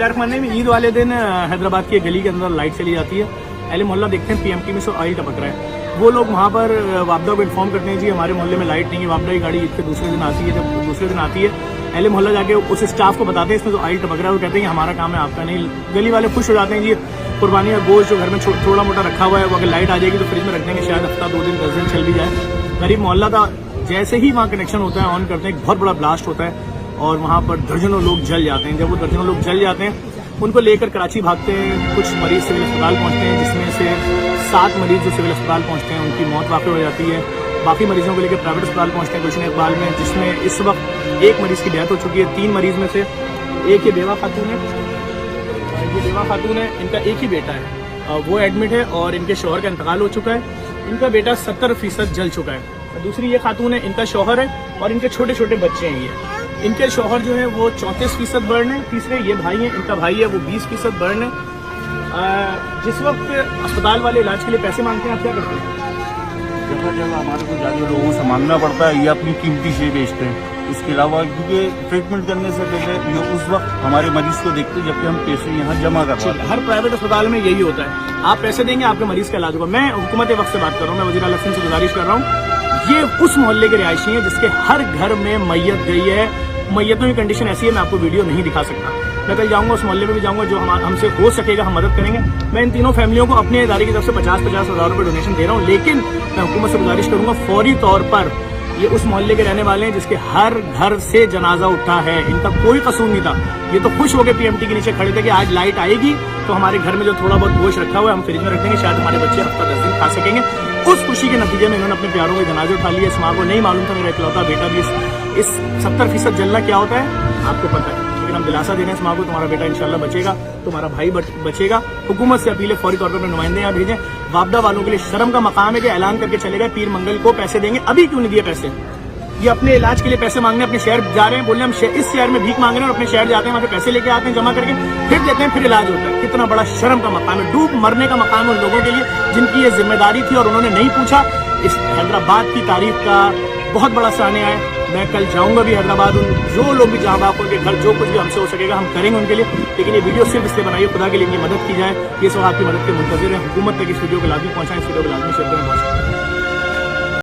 बिस्मिल्लाहिर्रहमानिर्रहीम। ईद वाले दिन हैदराबाद की एक गली के अंदर लाइट चली जाती है। अहले मोहल्ला देखते हैं पीएमटी में से ऑयल टपक रहा है। वो लोग वहाँ पर वापदा को इन्फॉर्म करते हैं जी हमारे मोहल्ले में लाइट नहीं है। वापदा की गाड़ी ईद के दूसरे दिन आती है। जब दूसरे दिन आती है अहले मोहल्ला जाके उस स्टाफ को बताते हैं इसमें जो ऑयल टपक रहा है, वो कहते हैं हमारा काम है आपका नहीं। गली वाले खुश हो जाते हैं जी कुर्बानी का गोश्त जो घर में थोड़ा मोटा रखा हुआ है वो अगर लाइट आ जाएगी तो फ्रिज में रख देंगे, शायद हफ्ता 2 दिन 10 दिन चल भी जाए। गरीब मोहल्ला था, जैसे ही वहाँ कनेक्शन होता है ऑन करते हैं एक बहुत बड़ा ब्लास्ट होता है और वहाँ पर दर्जनों लोग जल जाते हैं। जब वो दर्जनों लोग जल जाते हैं उनको लेकर कराची भागते हैं। कुछ मरीज सिविल अस्पताल पहुँचते हैं जिसमें से 7 मरीज जो सिविल अस्पताल पहुँचते हैं उनकी मौत वाक़ई हो जाती है। बाकी मरीजों को लेकर प्राइवेट अस्पताल पहुँचते हैं गुलशन इकबाल में, जिसमें इस वक्त 1 मरीज़ की डेथ हो चुकी है। 3 मरीज़ में से एक ये बेवा खातून है, इनका एक ही बेटा है, वो एडमिट है और इनके शौहर का इंतकाल हो चुका है। इनका बेटा 70% जल चुका है। दूसरी ये खातून है, इनका शौहर है और इनके छोटे छोटे बच्चे हैं। ये इनके शौहर जो है वो 34% बर्न है। तीसरे ये भाई हैं, इनका भाई है वो 20% बर्न है। जिस वक्त अस्पताल वाले इलाज के लिए पैसे मांगते हैं आप क्या करते हैं? जगह जगह हमारे को जाके लोगों से मांगना पड़ता है, ये अपनी कीमती शेयर बेचते हैं। इसके अलावा क्योंकि ट्रीटमेंट करने से पहले ये उस वक्त हमारे मरीज को देखते हैं जबकि हम पैसे यहाँ जमा करते हैं। हर प्राइवेट अस्पताल में यही होता है, आप पैसे देंगे आपके मरीज का इलाज होगा। मैं हुकूमत वक्त से बात कर रहा हूँ, मैं वज़ीर आला सिंह से गुजारिश कर रहा हूँ, ये उस मोहल्ले के रिहायशी हैं जिसके हर घर में मैयत गई है। मैयतों की कंडीशन ऐसी है मैं आपको वीडियो नहीं दिखा सकता। मैं कल जाऊंगा उस मोहल्ले में भी जाऊंगा, जो हमसे हो सकेगा हम मदद करेंगे। मैं इन तीनों फैमिलियों को अपने इदारे की तरफ से 50-50 हज़ार रुपये डोनेशन दे रहा हूँ, लेकिन मैं हुकूमत से गुजारिश करूंगा फौरी तौर पर ये उस मोहल्ले के रहने वाले हैं जिसके हर घर से जनाजा उठा है, इनका कोई कसूर नहीं था। ये तो खुश हो गए पीएमटी के नीचे खड़े थे कि आज लाइट आएगी तो हमारे घर में जो थोड़ा बहुत गोश्त रखा हुआ है हम फ्रिज में रख देंगे, शायद हमारे बच्चे हफ्ता 10 दिन खा सकेंगे। उस खुशी के नतीजे में इन्होंने अपने प्यारों के जनाजे उठा लिए। इस माँ को नहीं मालूम था मेरा इकलौता बेटा भी इस 70% जलना क्या होता है आपको पता है, लेकिन हम दिलासा दे रहे हैं इस माँ को, तुम्हारा बेटा इंशाल्लाह बचेगा, तुम्हारा भाई बचेगा। हुकूमत से अपील है फौरी तौर पर नुमाइंदे यहाँ भेजें। वापदा वालों के लिए शर्म का मकाम है कि ऐलान करके चले गए पीर मंगल को पैसे देंगे, अभी क्यों नहीं दिए पैसे? ये अपने इलाज के लिए पैसे मांगने अपने शहर जा रहे हैं, बोल रहे हैं हम इस शहर में भीख मांग रहे हैं और अपने शहर जाते हैं, वहाँ पे पैसे लेके आते हैं जमा करके, फिर देते हैं, फिर इलाज होता है। कितना बड़ा शर्म का मकाम है, डूब मरने का मकाम है उन लोगों के लिए जिनकी ये जिम्मेदारी थी और उन्होंने नहीं पूछा। इस हैदराबाद की तारीफ का बहुत बड़ा सानिया है। मैं कल जाऊंगा भी हैदराबाद, जो लोग भी जहाँबहक के घर जो कुछ भी हमसे हो सकेगा हम करेंगे उनके लिए, लेकिन ये वीडियो सिर्फ इसलिए बनाइए खुदा के लिए इनकी मदद की जाए। ये सब आपकी मदद के मुंतज़िर है। हुकूमत तक इस वीडियो को लाजमी पहुँचाएं, इस वीडियो को लाजमी शेयर करें। बहुत